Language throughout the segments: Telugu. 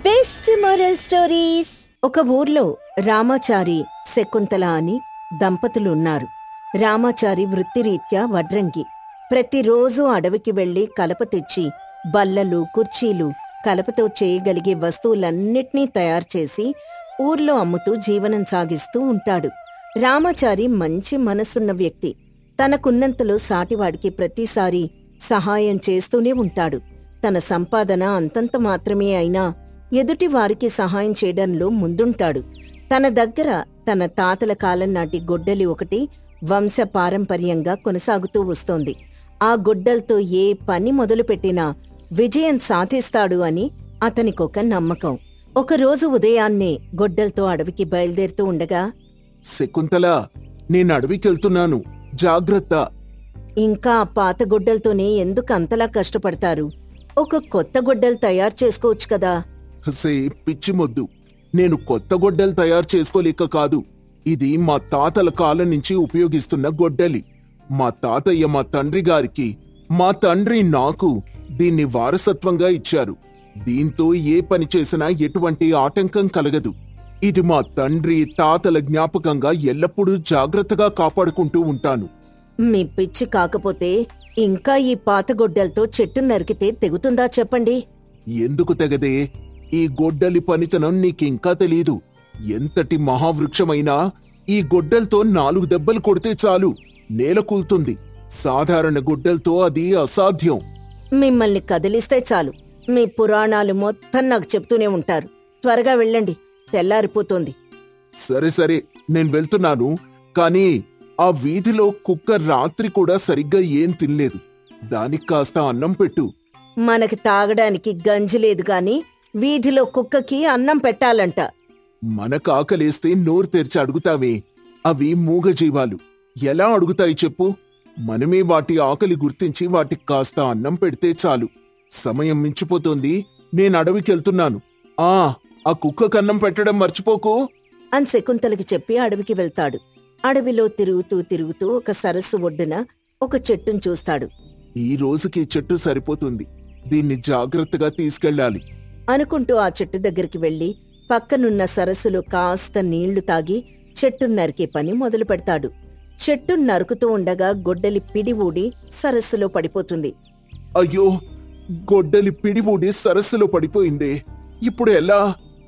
Best moral stories. ఒక ఊర్లో రామాచారి, శకుంతల అని దంపతులు ఉన్నారు. రామాచారి వృత్తిరీత్యా వడ్రంగి. ప్రతిరోజూ అడవికి వెళ్లి కలప తెచ్చి బల్లలు, కుర్చీలు, కలపతో చేయగలిగే వస్తువులన్నిటినీ తయారుచేసి ఊర్లో అమ్ముతూ జీవనం సాగిస్తూ ఉంటాడు. రామాచారి మంచి మనసున్న వ్యక్తి. తనకున్నంతలో సాటివాడికి ప్రతిసారి సహాయం చేస్తూనే ఉంటాడు. తన సంపాదన అంతంత మాత్రమే అయినా ఎదుటి వారికి సహాయం చేయడంలో ముందుంటాడు. తన దగ్గర తన తాతల కాలం నాటి గొడ్డలి ఒకటి వంశపారంపర్యంగా కొనసాగుతూ వస్తోంది. ఆ గొడ్డలతో ఏ పని మొదలుపెట్టినా విజయం సాధిస్తాడు అని అతనికొక నమ్మకం. ఒకరోజు ఉదయాన్నే గొడ్డలతో అడవికి బయలుదేరుతూ ఉండగా, శకుంతల, నేను అడవికెళ్తున్నాను, జాగ్రత్త. ఇంకా ఆ పాత గొడ్డలతోనే ఎందుకు అంతలా కష్టపడతారు? ఒక కొత్త గొడ్డలు తయారు చేసుకోవచ్చు కదా. సే పిచ్చి మొద్దు, నేను కొత్త గొడ్డలు తయారు చేసుకోలేక కాదు. ఇది మా తాతల కాలం నుంచి ఉపయోగిస్తున్న గొడ్డలి. మా తాతయ్య మా తండ్రి గారికి, మా తండ్రి నాకు దీన్ని వారసత్వంగా ఇచ్చారు. దీంతో ఏ పని చేసినా ఎటువంటి ఆటంకం కలగదు. ఇది మా తండ్రి తాతల జ్ఞాపకంగా ఎల్లప్పుడూ జాగ్రత్తగా కాపాడుకుంటూ ఉంటాను. మీ పిచ్చి కాకపోతే ఇంకా ఈ పాత గొడ్డలతో చెట్టు నరికితే తెగుతుందా చెప్పండి. ఎందుకు తెగదే? ఈ గొడ్డలి పనితనం నీకింకా తెలీదు. ఎంతటి మహావృక్షమైనా ఈ గొడ్డలతో 4 దెబ్బలు కొడితే చాలు, నేల కూల్తుంది. సాధారణ గొడ్డలతో అది అసాధ్యం. మిమ్మల్ని కదిలిస్తే చాలు, మీ పురాణాలు మొత్తం నాకు చెప్తూనే ఉంటారు. త్వరగా వెళ్ళండి, తెల్లారిపోతోంది. సరే సరే, నేను వెళ్తున్నాను. కాని ఆ వీధిలో కుక్క రాత్రి కూడా సరిగ్గా ఏం తినలేదు. దానికి కాస్త అన్నం పెట్టు. మనకి తాగడానికి గంజి లేదు గాని వీధిలో కుక్కకి అన్నం పెట్టాలంట. మనకు ఆకలేస్తే నోరు తెరిచి అడుగుతావే? అవి మూగజీవాలు, ఎలా అడుగుతాయి చెప్పు? మనమే వాటి ఆకలి గుర్తించి వాటికి కాస్త అన్నం పెడితే చాలు. సమయం మించిపోతోంది, నేను అడవికెళ్తున్నాను. ఆ కుక్కకన్నం పెట్టడం మర్చిపోకు అని శకుంతలకి చెప్పి అడవికి వెళ్తాడు. అడవిలో తిరుగుతూ తిరుగుతూ ఒక సరస్సు ఒడ్డున ఒక చెట్టును చూస్తాడు. ఈ రోజుకి చెట్టు సరిపోతుంది, దీన్ని జాగ్రత్తగా తీసుకెళ్ళాలి అనుకుంటూ ఆ చెట్టు దగ్గరికి వెళ్లి పక్కనున్న సరస్సులో కాస్త నీళ్లు తాగి చెట్టును నరికే పని మొదలు పెడతాడు. చెట్టును నరుకుతూ ఉండగా గొడ్డలి పిడి ఊడి సరస్సులో పడిపోతుంది. అయ్యో, గొడ్డలి పిడి ఊడి సరస్సులో పడిపోయిందే, ఇప్పుడు ఎలా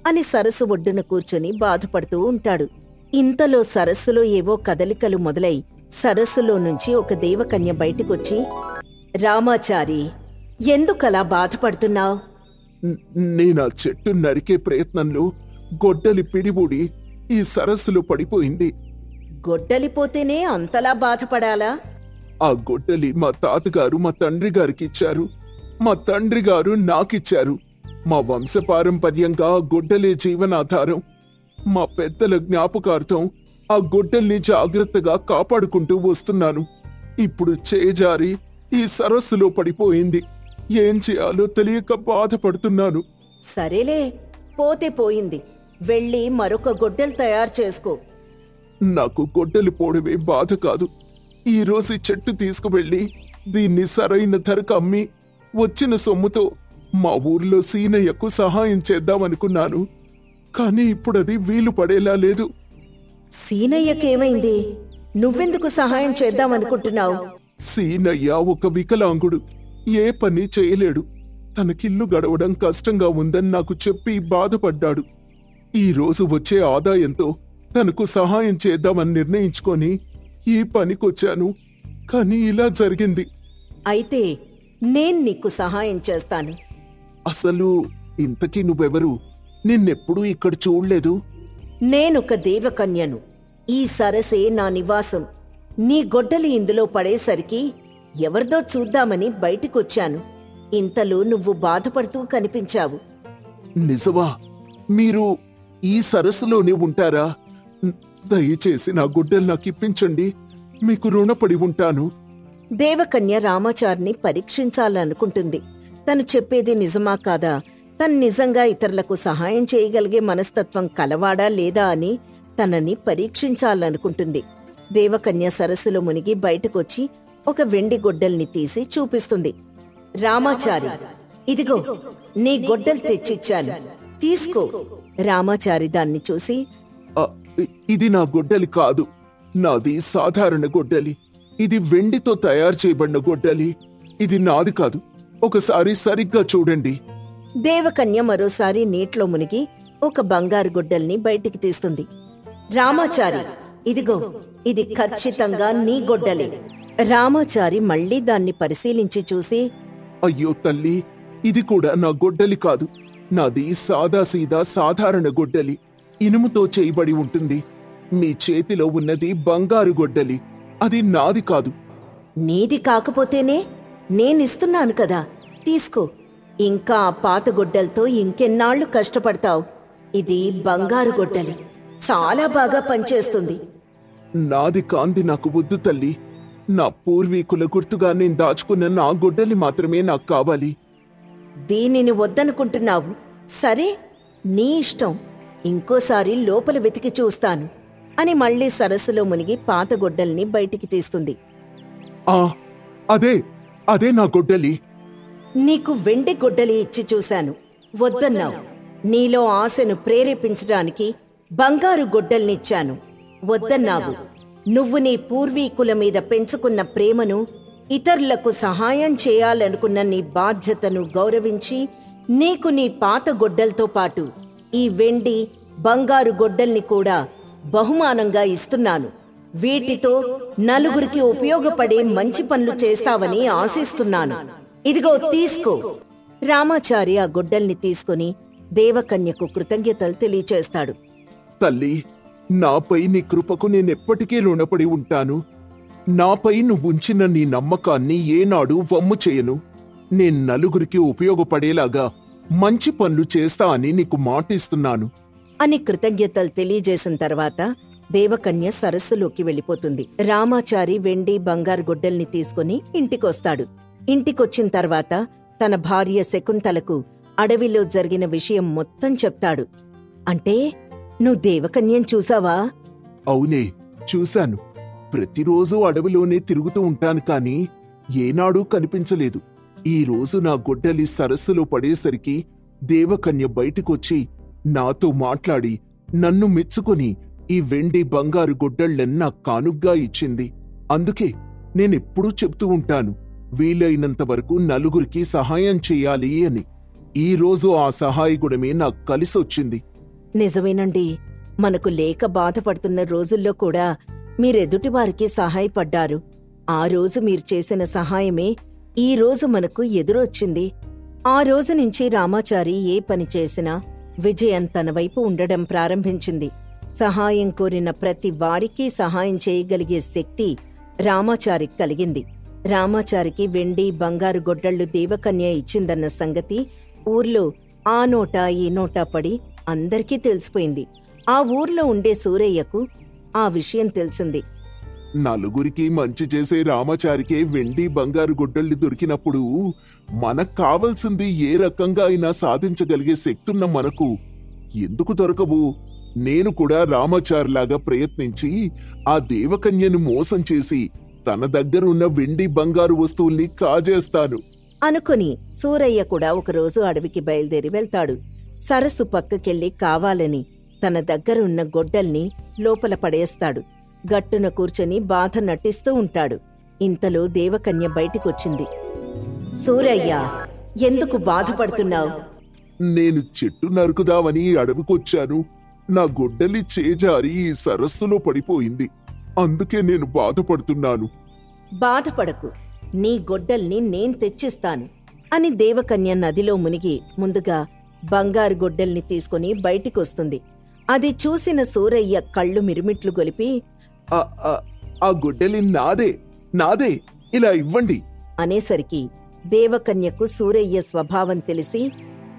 అని సరస్సు ఒడ్డున కూర్చొని బాధపడుతూ ఉంటాడు. ఇంతలో సరస్సులో ఏవో కదలికలు మొదలై సరస్సులో నుంచి ఒక దేవకన్య బయటికొచ్చి, రామాచారి, ఎందుకలా బాధపడుతున్నావ్? నేనా చెట్టు నరికే ప్రయత్నంలో గొడ్డలి పిడిబూడి ఈ సరస్సులో పడిపోయింది. గొడ్డలిపోతేనే అంతలా బాధపడాలా? ఆ గొడ్డలి మా తాతగారు మా తండ్రి గారికి ఇచ్చారు, మా తండ్రి గారు నాకిచ్చారు. మా వంశపారంపర్యంగా ఆ గొడ్డలే జీవనాధారం. మా పెద్దల జ్ఞాపకార్థం ఆ గొడ్డల్ని జాగ్రత్తగా కాపాడుకుంటూ వస్తున్నాను. ఇప్పుడు చేజారి ఈ సరస్సులో పడిపోయింది. ఏం చేయాలో తెలియక బాధపడుతున్నాను. సరేలే, పోతే పోయింది. వెళ్ళి మరొక గొడ్డలు తయారు చేసుకో. నాకు గొడ్డలి పోవడమే బాధ కాదు. ఈరోజు చెట్టు తీసుకువెళ్ళి దీన్ని సరైన ధరకు అమ్మి వచ్చిన సొమ్ముతో మా ఊర్లో సీనయ్యకు సహాయం చేద్దామనుకున్నాను. కానీ ఇప్పుడది వీలు పడేలా లేదు. సీనయ్యకేమైంది? నువ్వెందుకు సహాయం చేద్దామనుకుంటున్నావు? సీనయ్య ఒక వికలాంగుడు, ఏ పని చేయలేడు. తనకిల్లు గడవడం కష్టంగా ఉందని నాకు చెప్పి బాధపడ్డాడు. ఈ రోజు వచ్చే ఆదాయంతో తనకు సహాయం చేద్దామని నిర్ణయించుకొని ఈ పనికొచ్చాను. కాని ఇలా జరిగింది. అయితే నేను నీకు సహాయం చేస్తాను. అసలు ఇంతకీ నువ్వెవరు? నిన్నెప్పుడూ ఇక్కడ చూడలేదు. నేనొక దేవకన్యను. ఈ సరసే నా నివాసం. నీ గొడ్డలి ఇందులో పడేసరికి ఎవరిదో చూద్దామని బయటికొచ్చాను. ఇంతలో నువ్వు బాధపడుతూ కనిపించావు. నిజమా? మీరు ఈ సరస్సులోనే ఉంటారా? దయచేసి నా గుడ్డలు నాకిప్పించండి, మీకు రుణపడి ఉంటాను. దేవకన్య రామాచారిని పరీక్షించాలనుకుంటుంది. తను చెప్పేది నిజమా కాదా, తను నిజంగా ఇతరులకు సహాయం చేయగలిగే మనస్తత్వం కలవాడా లేదా అని తనని పరీక్షించాలనుకుంటుంది. దేవకన్య సరస్సులో మునిగి బయటకొచ్చి ఒక వెండి గొడ్డల్ని తీసి చూపిస్తుంది. రామాచారి, ఇదిగో నీ గొడ్డలు తెచ్చిచ్చాను. తీసుకో. రామాచారి దాన్ని చూసి, "ఆ, ఇది నా గొడ్డలి కాదు. నాది సాధారణ గొడ్డలి. ఇది వెండితో తయారు చేయబడిన గొడ్డలి. ఇది నాది కాదు. ఒకసారి సరిగ్గా చూడండి." దేవకన్య మరోసారి నీటిలో మునిగి ఒక బంగారు గొడ్డల్ని బయటికి తీస్తుంది. రామాచారి, ఇదిగో, ఇది ఖచ్చితంగా నీ గొడ్డలి. రామాచారి మళ్లీ దాన్ని పరిశీలించి చూసి, అయ్యో తల్లి, ఇది కూడా నా గొడ్డలి కాదు. నాది సాదాసీదా సాధారణ గొడ్డలి. ఇనుముతో చేయబడి ఉంటుంది. మీ చేతిలో ఉన్నది బంగారు గొడ్డలి. అది నాది కాదు. నీది కాకపోతేనే నేనిస్తున్నాను కదా, తీసుకో. ఇంకా ఆ పాత గొడ్డలతో ఇంకెన్నాళ్లు కష్టపడతావు. ఇది బంగారు గొడ్డలి, చాలా బాగా పనిచేస్తుంది. నాది కాంది నాకు వద్దు తల్లి. నా పూర్వీకుల గుర్తుగా నేను దాచుకున్న నా గొడ్డలి మాత్రమే నాకు కావాలి. దీనిని వద్దనుకుంటున్నావు. సరే, నీ ఇష్టం. ఇంకోసారి లోపల వెతికి చూస్తాను అని మళ్లీ సరస్సులో మునిగి పాత గొడ్డల్ని బయటికి తీస్తుంది. ఆ, అదే అదే నా గొడ్డలి. నీకు వెండి గొడ్డలి ఇచ్చి చూశాను, వద్దన్నావు. నీలో ఆశను ప్రేరేపించడానికి బంగారు గొడ్డల్నిచ్చాను, వద్దన్నావు. నువ్వు నీ పూర్వీకుల మీద పెంచుకున్న ప్రేమను, ఇతరులకు సహాయం చేయాలనుకున్న నీ బాధ్యతను గౌరవించి నీకు నీ పాత గొడ్డలతో పాటు ఈ వెండి బంగారు గొడ్డల్ని కూడా బహుమానంగా ఇస్తున్నాను. వీటితో నలుగురికి ఉపయోగపడే మంచి పనులు చేస్తావని ఆశిస్తున్నాను. ఇదిగో, తీసుకో. రామాచారి ఆ గొడ్డల్ని తీసుకుని దేవకన్యకు కృతజ్ఞతలు తెలియచేస్తాడు. తల్లి, నాపై నీ కృపకు నేనెప్పటికీ రుణపడి ఉంటాను. నాపై నువ్వుంచిన నీ నమ్మకాన్ని ఏనాడు వమ్ము చేయను. నేను నలుగురికి ఉపయోగపడేలాగా మంచి పనులు చేస్తా అని నీకు మాటిస్తున్నాను అని కృతజ్ఞతలు తెలియజేసిన తర్వాత దేవకన్య సరస్సులోకి వెళ్ళిపోతుంది. రామాచారి వెండి బంగారు గొడ్డల్ని తీసుకుని ఇంటికొస్తాడు. ఇంటికొచ్చిన తర్వాత తన భార్య శకుంతలకు అడవిలో జరిగిన విషయం మొత్తం చెప్తాడు. అంటే, నువ్వు దేవకన్యం చూసావా? అవునే, చూశాను. ప్రతిరోజూ అడవిలోనే తిరుగుతూ ఉంటాను కాని ఏనాడూ కనిపించలేదు. ఈ రోజు నా గొడ్డలి సరస్సులో పడేసరికి దేవకన్య బయటికొచ్చి నాతో మాట్లాడి నన్ను మెచ్చుకొని ఈ వెండి బంగారు గొడ్డళ్లను నాకు కానుగ్గా ఇచ్చింది. అందుకే నేనెప్పుడూ చెప్తూ ఉంటాను, వీలైనంత వరకు నలుగురికి సహాయం చెయ్యాలి అని. ఈ రోజు ఆ సహాయగుణమే నాకు కలిసొచ్చింది. నిజమేనండి. మనకు లేక బాధపడుతున్న రోజుల్లో కూడా మీరెదుటివారికి సహాయపడ్డారు. ఆ రోజు మీరు చేసిన సహాయమే ఈ రోజు మనకు ఎదురొచ్చింది. ఆ రోజు నుంచి రామాచారి ఏ పని చేసినా విజయం తన వైపు ఉండడం ప్రారంభించింది. సహాయం కోరిన ప్రతి వారికి సహాయం చేయగలిగే శక్తి రామాచారికి కలిగింది. రామాచారికి వెండి బంగారు గొడ్డళ్లు దేవకన్య ఇచ్చిందన్న సంగతి ఊర్లో ఆ నోటా ఈ నోటా పడి అందరికీ తెలిసిపోయింది. ఆ ఊర్లో ఉండే సూరయ్యకు ఆ విషయం తెలిసింది. నలుగురికి మంచి చేసే రామాచారికే వెండి బంగారు గొడ్డళ్ళు దొరికినప్పుడు మనకు కావలసింది ఏ రకంగా అయినా సాధించగలిగే శక్తున్న మనకు ఎందుకు దొరకవు? నేను కూడా రామాచారిలాగా ప్రయత్నించి ఆ దేవకన్యను మోసం చేసి తన దగ్గరున్న వెండి బంగారు వస్తువుల్ని కాజేస్తాను అనుకుని సూరయ్య కూడా ఒకరోజు అడవికి బయలుదేరి వెళ్తాడు. సరస్సు పక్కకెళ్ళి కావాలని తన దగ్గరున్న గొడ్డల్ని లోపల పడేస్తాడు. గట్టున కూర్చొని బాధ నటిస్తూ ఉంటాడు. ఇంతలో దేవకన్య బయటికొచ్చింది. సూరయ్య, ఎందుకు బాధపడుతున్నావు? నేను చెట్టు నరుకుదామని అడవికొచ్చాను. నా గొడ్డలి చేజారి ఈ సరస్సులో పడిపోయింది. అందుకే నేను బాధపడుతున్నాను. బాధపడకు, నీ గొడ్డల్ని నేను తెచ్చిస్తాను అని దేవకన్య నదిలో మునిగి ముందుగా బంగారు గొడ్డల్ని తీసుకుని బయటికొస్తుంది. అది చూసిన సూరయ్య కళ్ళు మిరుమిట్లు గొలిపి, ఆ గొడ్డలి నాదే, నాదే, ఇలా ఇవ్వండి అనేసరికి దేవకన్యకు సూరయ్య స్వభావం తెలిసి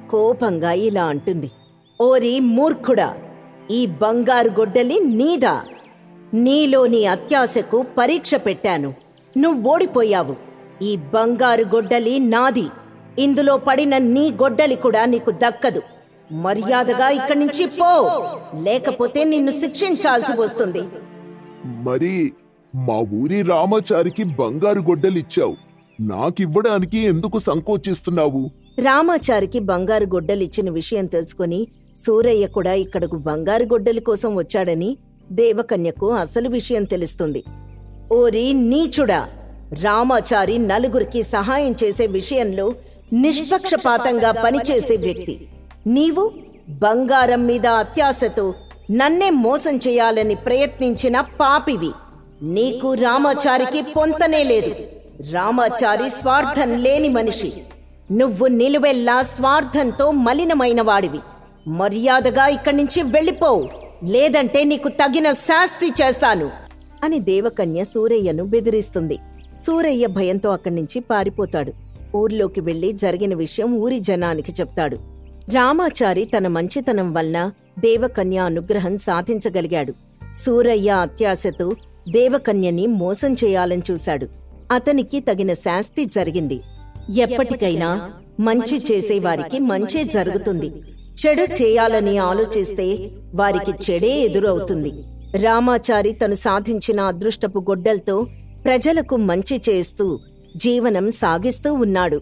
కోపంగా ఇలా అంటుంది. ఓరి మూర్ఖుడా, ఈ బంగారు గొడ్డలి నీదా? నీలోని అత్యాశకు పరీక్ష పెట్టాను. నువ్వోడిపోయావు. ఈ బంగారు గొడ్డలి నాది. ఇందులో పడిన నీ గొడ్డలి కూడా నీకు దక్కదు. మర్యాదగా ఇక్కడి నుంచి పో, లేకపోతే నిన్ను శిక్షించాల్సి వస్తుంది. మరి మా ఊరి రామాచారికి బంగారు గొడ్డలిచ్చావు, నాకివ్వడానికి ఎందుకు సంకోచిస్తున్నావు? రామాచారికి బంగారు గొడ్డలిచ్చిన విషయం తెలుసుకుని సూరయ్య కూడా ఇక్కడకు బంగారు గొడ్డలి కోసం వచ్చాడని దేవకన్యకు అసలు విషయం తెలుస్తుంది. ఓరి నీచుడా! రామాచారి నలుగురికి సహాయం చేసే విషయంలో నిష్పక్షపాతంగా పనిచేసే వ్యక్తి. నీవు బంగారం మీద అత్యాశతో నన్నే మోసం చేయాలని ప్రయత్నించిన పాపివి. నీకు రామాచారికి పొంతనే లేదు. రామాచారి స్వార్థం లేని మనిషి. నువ్వు నిలువెల్లా స్వార్థంతో మలినమైన వాడివి. మర్యాదగా ఇక్కడి నుంచి వెళ్ళిపోవు, లేదంటే నీకు తగిన శాస్తి చేస్తాను అని దేవకన్య సూరయ్యను బెదిరిస్తుంది. సూరయ్య భయంతో అక్కడి నుంచి పారిపోతాడు. ఊర్లోకి వెళ్లి జరిగిన విషయం ఊరి జనానికి చెప్తాడు. రామాచారి తన మంచితనం వల్ల దేవకన్య అనుగ్రహం సాధించగలిగాడు. సూరయ్య అత్యాశతో దేవకన్యని మోసం చేయాలని చూశాడు. అతనికి తగిన శాస్తి జరిగింది. ఎప్పటికైనా మంచి చేసేవారికి మంచే జరుగుతుంది. చెడు చేయాలని ఆలోచిస్తే వారికి చెడే ఎదురవుతుంది. రామాచారి తను సాధించిన అదృష్టపు గొడ్డలతో ప్రజలకు మంచి చేస్తూ జీవనం సాగిస్తూ ఉన్నాడు.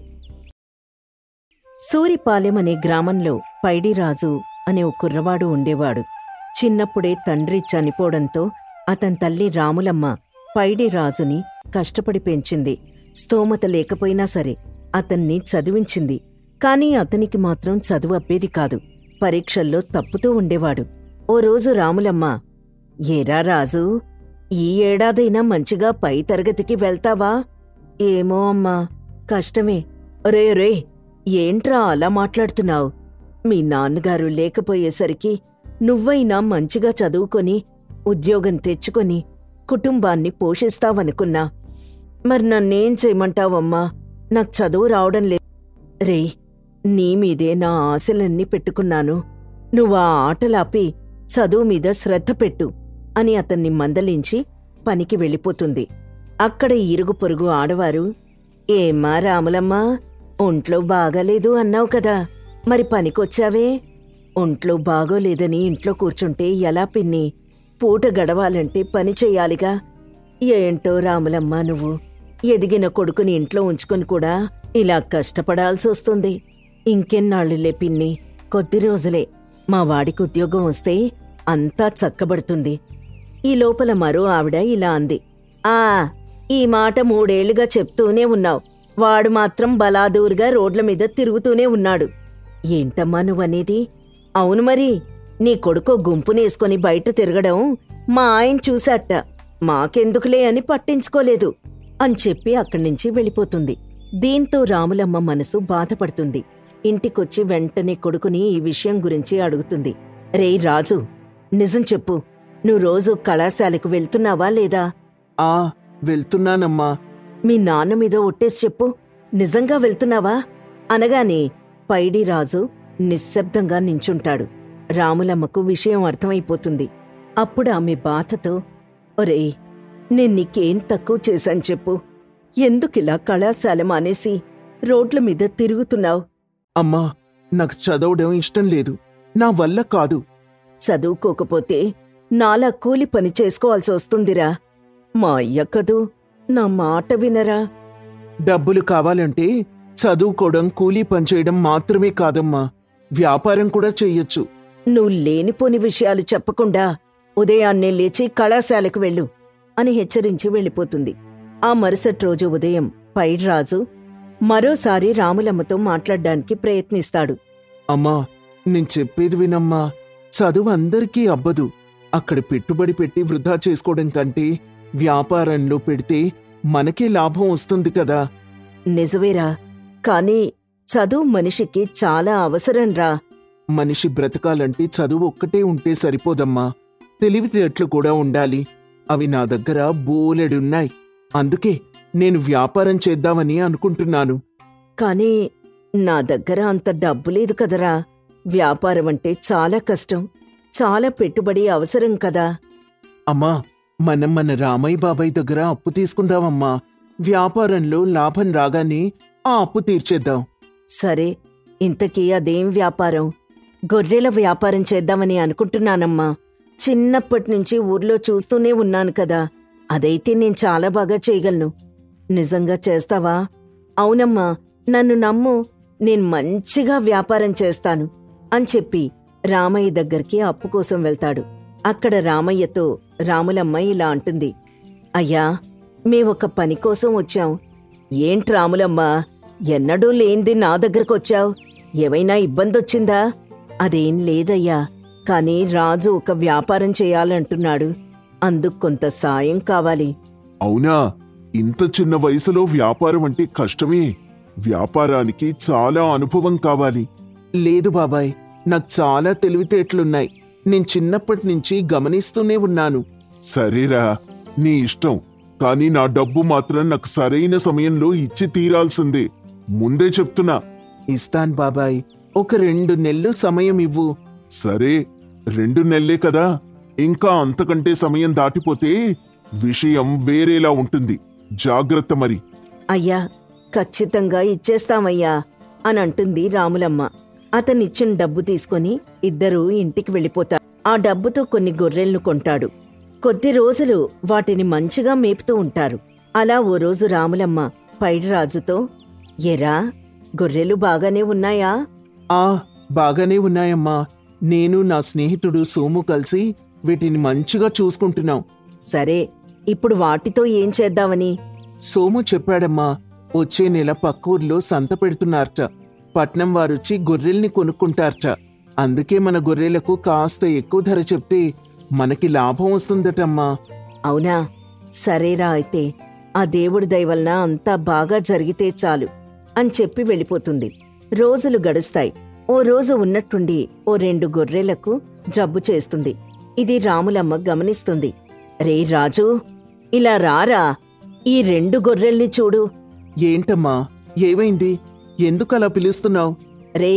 సూరిపాలెం అనే గ్రామంలో పైడిరాజు అనే ఒక కుర్రవాడు ఉండేవాడు. చిన్నప్పుడే తండ్రి చనిపోవడంతో అతని తల్లి రాములమ్మ పైడిరాజుని కష్టపడి పెంచింది. స్తోమత లేకపోయినా సరే అతన్ని చదివించింది. కాని అతనికి మాత్రం చదువు అబ్బేది కాదు. పరీక్షల్లో తప్పుతూ ఉండేవాడు. ఓ రోజు రాములమ్మ, ఏరా రాజు, ఈ ఏడాదైనా మంచిగా పై తరగతికి వెళ్తావా? ఏమో అమ్మా, కష్టమే. రే, ఏంట్రా అలా మాట్లాడుతున్నావు? మీ నాన్నగారు లేకపోయేసరికి నువ్వైనా మంచిగా చదువుకొని ఉద్యోగం తెచ్చుకొని కుటుంబాన్ని పోషిస్తావనుకున్నా. మరి నన్నేం చేయమంటావమ్మా? నాకు చదువు రావడం లేదు. రే, నీ మీదే నా ఆశలన్నీ పెట్టుకున్నాను. నువ్వా ఆటలాపి చదువు మీద శ్రద్ధ పెట్టు అని అతన్ని మందలించి పనికి వెళ్ళిపోతుంది. అక్కడ ఇరుగు పొరుగు ఆడవారు, ఏమ్మా రాములమ్మా, ఒంట్లో బాగాలేదు అన్నావు కదా, మరి పనికొచ్చావే? ఒంట్లో బాగోలేదని ఇంట్లో కూర్చుంటే ఎలా పిన్ని? పూట గడవాలంటే పని చెయ్యాలిగా. ఏంటో రాములమ్మ, నువ్వు ఎదిగిన కొడుకుని ఇంట్లో ఉంచుకొని కూడా ఇలా కష్టపడాల్సొస్తుంది. ఇంకెన్నాళ్లులే పిన్ని, కొద్ది రోజులే. మా వాడికి ఉద్యోగం వస్తే అంతా చక్కబడుతుంది. ఈ లోపల మరో ఆవిడ ఇలా అంది. ఈ మాట 3 ఏళ్లుగా చెప్తూనే ఉన్నావు. వాడు మాత్రం బలాదూరుగా రోడ్ల మీద తిరుగుతూనే ఉన్నాడు. ఏంటమ్మా నువ్వనేది? అవును మరి, నీ కొడుకో గుంపునేసుకొని బయట తిరగడం మా ఆయన చూశాట. మాకెందుకులే అని పట్టించుకోలేదు అని చెప్పి అక్కడ్నించి వెళ్ళిపోతుంది. దీంతో రాములమ్మ మనసు బాధపడుతుంది. ఇంటికొచ్చి వెంటనే కొడుకుని ఈ విషయం గురించి అడుగుతుంది. రే రాజు, నిజం చెప్పు, నువ్వు రోజు కళాశాలకు వెళ్తున్నావా లేదా? వెళ్తున్నానమ్మా. మీ నాన్న మీద ఒట్టేసి చెప్పు, నిజంగా వెళ్తున్నావా అనగానే పైడిరాజు నిశ్శబ్దంగా నించుంటాడు. రాములమ్మకు విషయం అర్థమైపోతుంది. అప్పుడు ఆమె బాధతో, ఒరే, నేను నీకేం తక్కువ చేశాను చెప్పు? ఎందుకిలా కళాశాల మానేసి రోడ్ల మీద తిరుగుతున్నావు? అమ్మా, నాకు చదవడం ఇష్టం లేదు. నా వల్ల కాదు. చదువుకోకపోతే నాలా కూలి పని చేసుకోవాల్సి వస్తుందిరా. మా అయ్య కదూ, నా మాట వినరా? డబ్బులు కావాలంటే చదువుకోవడం, కూలీ పనిచేయడం మాత్రమే కాదమ్మా, వ్యాపారం కూడా చెయ్యొచ్చు. నువ్వు లేనిపోని విషయాలు చెప్పకుండా ఉదయాన్నే లేచి కళాశాలకు వెళ్ళు అని హెచ్చరించి వెళ్ళిపోతుంది. ఆ మరుసటి రోజు ఉదయం పైడిరాజు మరోసారి రాములమ్మతో మాట్లాడ్డానికి ప్రయత్నిస్తాడు. అమ్మా, నేను చెప్పేది వినమ్మా. చదువు అందరికీ అబ్బదు. అక్కడ పెట్టుబడి పెట్టి వృధా చేసుకోవడం కంటే వ్యాపారంలో పెడితే మనకే లాభం వస్తుంది కదా. నిజమేరా, కానీ చదువు మనిషికి చాలా అవసరంరా. మనిషి బ్రతకాలంటే చదువు ఒక్కటే ఉంటే సరిపోదమ్మా, తెలివితేటలు కూడా ఉండాలి. అవి నా దగ్గర బోలెడున్నాయి. అందుకే నేను వ్యాపారం చేద్దామని అనుకుంటున్నాను. కానీ నా దగ్గర అంత డబ్బు లేదు కదరా. వ్యాపారం అంటే చాలా కష్టం, చాలా పెట్టుబడి అవసరం కదా. అమ్మా, మనం మన రామయ్య బాబాయ్ దగ్గర అప్పు తీసుకుందామమ్మా. వ్యాపారంలో లాభం రాగానే ఆ అప్పు తీర్చేద్దాం. సరే, ఇంతకీ అదేం వ్యాపారం? గొర్రెల వ్యాపారం చేద్దామని అనుకుంటున్నానమ్మా. చిన్నప్పటినుంచి ఊర్లో చూస్తూనే ఉన్నాను కదా. అదైతే నేను చాలా బాగా చేయగలను. నిజంగా చేస్తావా? అవునమ్మా, నన్ను నమ్ము, నేను మంచిగా వ్యాపారం చేస్తాను అని చెప్పి రామయ్య దగ్గరికి అప్పు కోసం వెళ్తాడు. అక్కడ రామయ్యతో రాములమ్మ ఇలా అంటుంది. అయ్యా, మేమొక పని కోసం వచ్చాం. ఏంటి రాములమ్మ, ఎన్నడూ లేంది నా దగ్గరకొచ్చావు? ఏవైనా ఇబ్బందొచ్చిందా? అదేం లేదయ్యా, కాని రాజు ఒక వ్యాపారం చేయాలంటున్నాడు. అందుకు కొంత సాయం కావాలి. అవునా? ఇంత చిన్న వయసులో వ్యాపారం అంటే కష్టమే. వ్యాపారానికి చాలా అనుభవం కావాలి. లేదు బాబాయ్, నాకు చాలా తెలివితేటలున్నాయి. నేను చిన్నప్పటి నుంచి గమనిస్తూనే ఉన్నాను. సరేరా, నీ ఇష్టం. కానీ నా డబ్బు మాత్రం నాకు సరైన సమయంలో ఇచ్చి తీరాల్సిందే. ముందే చెప్తున్నా. ఇస్తాను బాబాయ్, ఒక 2 నెలలు సమయం ఇవ్వు. సరే, 2 నెలలే కదా. ఇంకా అంతకంటే సమయం దాటిపోతే విషయం వేరేలా ఉంటుంది. జాగ్రత్త మరి. అయ్యా, ఖచ్చితంగా ఇచ్చేస్తామయ్యా అని అంటుంది రాములమ్మ. అతనిచ్చిన డబ్బు తీసుకుని ఇద్దరూ ఇంటికి వెళ్ళిపోతారు. ఆ డబ్బుతో కొన్ని గొర్రెలను కొంటాడు. కొద్ది రోజులు వాటిని మంచిగా మేపుతూ ఉంటారు. అలా ఓ రోజు రాములమ్మ పైడిరాజుతో, ఎరా, గొర్రెలు బాగానే ఉన్నాయా? బాగానే ఉన్నాయమ్మా. నేను నా స్నేహితుడు సోము కలిసి వీటిని మంచిగా చూసుకుంటున్నాం. సరే, ఇప్పుడు వాటితో ఏం చేద్దామని? సోము చెప్పాడమ్మా, వచ్చే నెల పక్కూర్లో సంత పెడుతున్నారట. పట్నం వారొచ్చి గొర్రెల్ని కొనుక్కుంటారట. అందుకే మన గొర్రెలకు కాస్త ఎక్కువ ధర చెప్తే మనకి లాభం వస్తుందటమ్మా. అవునా? సరేరా, అయితే ఆ దేవుడి దయవలన అంతా బాగా జరిగితే చాలు అని చెప్పి వెళ్ళిపోతుంది. రోజులు గడుస్తాయి. ఓ రోజు ఉన్నట్టుండి ఓ 2 గొర్రెలకు జబ్బు చేస్తుంది. ఇది రాములమ్మ గమనిస్తుంది. రే రాజు, ఇలా రారా, ఈ 2 గొర్రెల్ని చూడు. ఏంటమ్మా, ఏమైంది? ఎందుకలా పిలుస్తున్నావు? రే,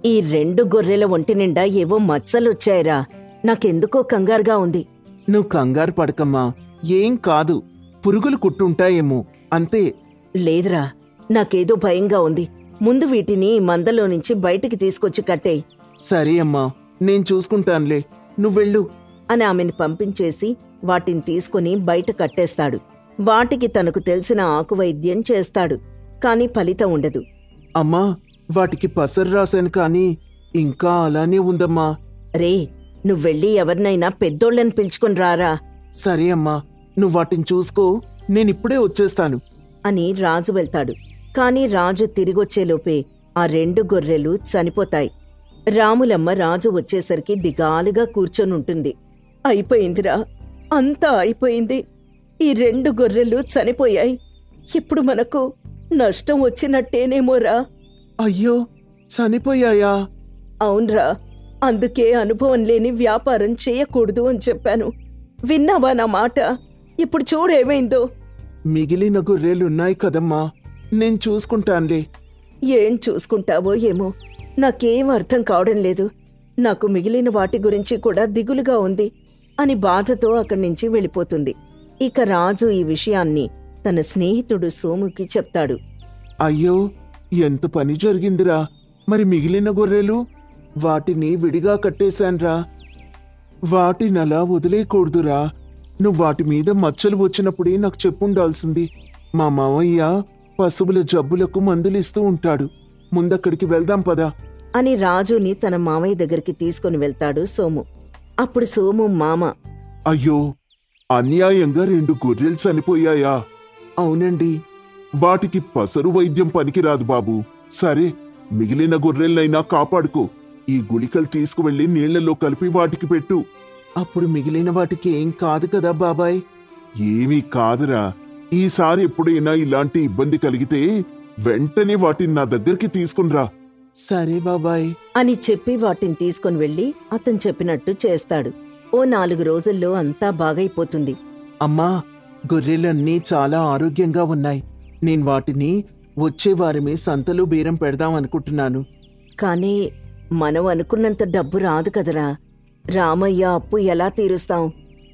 ఈ 2 గొర్రెల ఒంటి నిండా ఏవో మచ్చలొచ్చాయిరా. నాకెందుకో కంగారుగా ఉంది. నువ్వు కంగారు పడకమ్మా, ఏం కాదు. పురుగులు కుట్టుంటాయేమో, అంతే. లేదురా, నాకేదో భయంగా ఉంది. ముందు వీటిని మందలో నుంచి బయటికి తీసుకొచ్చి కట్టేయ్. సరే అమ్మా, నేను చూసుకుంటానులే, నువ్వెళ్ళు అని ఆమెను పంపించేసి వాటిని తీసుకుని బయట కట్టేస్తాడు. వాటికి తనకు తెలిసిన ఆకువైద్యం చేస్తాడు. కాని ఫలితం ఉండదు. అమ్మా, వాటికి పసరు రాశాను కాని ఇంకా అలానే ఉందమ్మా. రే, నువ్వెళ్ళి ఎవరినైనా పెద్దోళ్ళని పిలుచుకుని రారా. సరే అమ్మా, నువ్వు వాటిని చూసుకో, నేనిప్పుడే వచ్చేస్తాను అని రాజు వెళ్తాడు. కాని రాజు తిరిగొచ్చేలోపే ఆ 2 గొర్రెలు చనిపోతాయి. రాములమ్మ రాజు వచ్చేసరికి దిగాలుగా కూర్చొనుంటుంది. అయిపోయిందిరా, అంతా అయిపోయింది. ఈ 2 గొర్రెలు చనిపోయాయి. ఇప్పుడు మనకు నష్టం వచ్చినట్టేనేమోరా. అయ్యో, చనిపోయాయా? అవునరా, అందుకే అనుభవం లేని వ్యాపారం చేయకూడదు అని చెప్పాను. విన్నావా నా మాట? ఇప్పుడు చూడేమైందో. మిగిలిన గొర్రెలున్నాయి కదమ్మా, నేను చూసుకుంటానులే. ఏం చూసుకుంటావో ఏమో, నాకేం అర్థం కావడం లేదు. నాకు మిగిలిన వాటి గురించి కూడా దిగులుగా ఉంది అని బాధతో అక్కడి నుంచి వెళ్ళిపోతుంది. ఇక రాజు ఈ విషయాన్ని తన స్నేహితుడు సోముకి చెప్తాడు. అయ్యో, ఎంత పని జరిగిందిరా. మరి మిగిలిన గొర్రెలు? వాటిని విడిగా కట్టేశాన్రా. వాటినలా వదిలేయకూడదురా. నువ్వు వాటి మీద మచ్చలు వచ్చినప్పుడే నాకు చెప్పుండాల్సింది. మా మావయ్య పశువుల జబ్బులకు మందులిస్తూ ఉంటాడు. ముందక్కడికి వెళ్దాం పదా అని రాజుని తన మావయ్య దగ్గరికి తీసుకుని వెళ్తాడు సోము. అప్పుడు సోము మామ, అయ్యో, అన్యాయంగా 2 గొర్రెలు చనిపోయాయా? అవునండి. వాటికి పసరు వైద్యం పనికిరాదు బాబు. సరే, మిగిలిన గొర్రెలనైనా కాపాడుకో. ఈ గుళికలు తీసుకువెళ్లి నీళ్లలో కలిపి వాటికి పెట్టు. అప్పుడు మిగిలిన వాటికి ఏం కాదు కదా బాబాయ్? ఏమీ కాదురా. ఈసారి ఎప్పుడైనా ఇలాంటి ఇబ్బంది కలిగితే వెంటనే వాటిని నా దగ్గరికి తీసుకునిరా. సరే బాబాయ్ అని చెప్పి వాటిని తీసుకుని వెళ్లి అతను చెప్పినట్టు చేస్తాడు. ఓ 4 రోజుల్లో అంతా బాగైపోతుంది. అమ్మా, గొర్రెలన్నీ చాలా ఆరోగ్యంగా ఉన్నాయి. నేను వాటిని వచ్చే వారమే సంతలో బేరం పెడదామనుకుంటున్నాను. కానీ మనం అనుకున్నంత డబ్బు రాదు కదరా. రామయ్య అప్పు ఎలా తీరుస్తాం?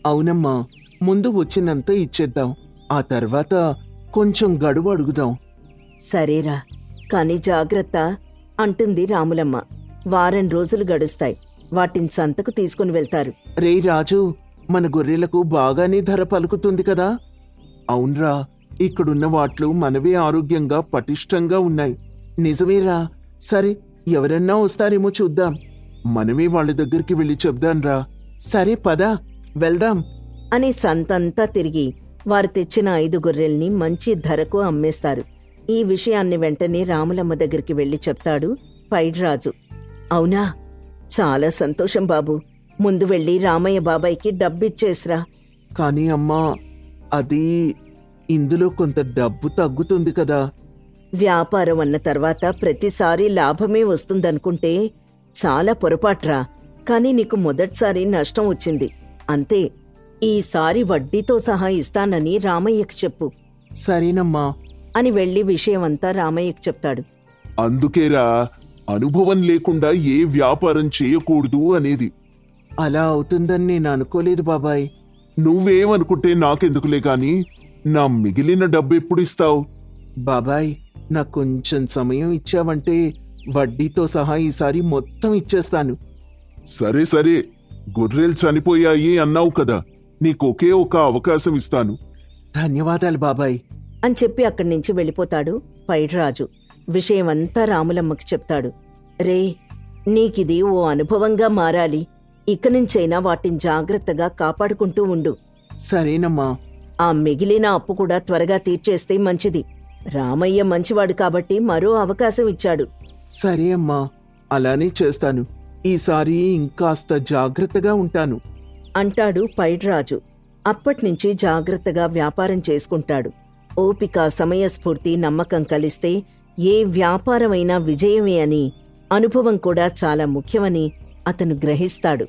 అవునమ్మా, ముందు వచ్చినంత ఇచ్చేద్దాం. ఆ తర్వాత కొంచెం గడువు అడుగుదాం. సరేరా, కాని జాగ్రత్త అంటుంది రాములమ్మ. వారం రోజులు గడుస్తాయి. వాటిని సంతకు తీసుకుని వెళ్తారు. రే రాజు, మన గొర్రెలకు బాగానే ధర పలుకుతుంది కదా? అవునరా, ఇక్కడున్న వాట్లు మనవే ఆరోగ్యంగా పటిష్టంగా ఉన్నాయి. నిజమేరా. సరే, ఎవరన్నా వస్తారేమో చూద్దాం. మనమే వాళ్ళ దగ్గరికి వెళ్ళి చెప్దాంరా. సరే పద, వెళ్దాం అని సంతంతా తిరిగి వారు తెచ్చిన 5 గొర్రెల్ని మంచి ధరకు అమ్మేస్తారు. ఈ విషయాన్ని వెంటనే రాములమ్మ దగ్గరికి వెళ్లి చెప్తాడు పైడ్రాజు. అవునా, చాలా సంతోషం బాబు. ముందు వెళ్ళి రామయ్య బాబాయ్కి డబ్బిచ్చేసిరా. కానీ అమ్మా, అది ఇందులో కొంత డబ్బు తగ్గుతుంది కదా. వ్యాపారం అన్న తర్వాత ప్రతిసారి లాభమే వస్తుందనుకుంటే చాలా పొరపాట్రా. కాని నీకు మొదటిసారి నష్టం వచ్చింది, అంతే. ఈసారి వడ్డీతో సహా ఇస్తానని రామయ్యకు చెప్పు. సరేనమ్మా అని వెళ్లి విషయమంతా రామయ్యకు చెప్తాడు. అందుకేరా అనుభవం లేకుండా ఏ వ్యాపారం చేయకూడదు అనేది. అలా అవుతుందని నేను అనుకోలేదు బాబాయ్. నువ్వేమనుకుంటే నాకెందుకులే గాని నా మిగిలిన డబ్బు ఎప్పుడిస్తావు? బాబాయ్, నాకు కొంచెం సమయం ఇచ్చావంటే వడ్డీతో సహా ఈసారి మొత్తం ఇచ్చేస్తాను. సరే సరే, గొర్రెలు చనిపోయాయి అన్నావు కదా, నీకొకే ఒక అవకాశం ఇస్తాను. ధన్యవాదాలు బాబాయ్ అని చెప్పి అక్కడి నుంచి వెళ్ళిపోతాడు పైడ్రాజు. విషయమంతా రాములమ్మకి చెప్తాడు. రే, నీకిది ఓ అనుభవంగా మారాలి. ఇక నుంచైనా వాటిని జాగ్రత్తగా కాపాడుకుంటూ ఉండు. సరేనమ్మా. ఆ మిగిలిన అప్పు కూడా త్వరగా తీర్చేస్తే మంచిది. రామయ్య మంచివాడు కాబట్టి మరో అవకాశం ఇచ్చాడు. సరే అమ్మా, అలానే చేస్తాను. ఈసారి ఇంకాస్త జాగ్రత్తగా ఉంటాను అంటాడు పైడ్రాజు. అప్పట్నుంచి జాగ్రత్తగా వ్యాపారం చేసుకుంటాడు. ఓపిక, సమయస్ఫూర్తి, నమ్మకం కలిస్తే ఏ వ్యాపారమైనా విజయమే అని, అనుభవం కూడా చాలా ముఖ్యమని అతను గ్రహిస్తాడు.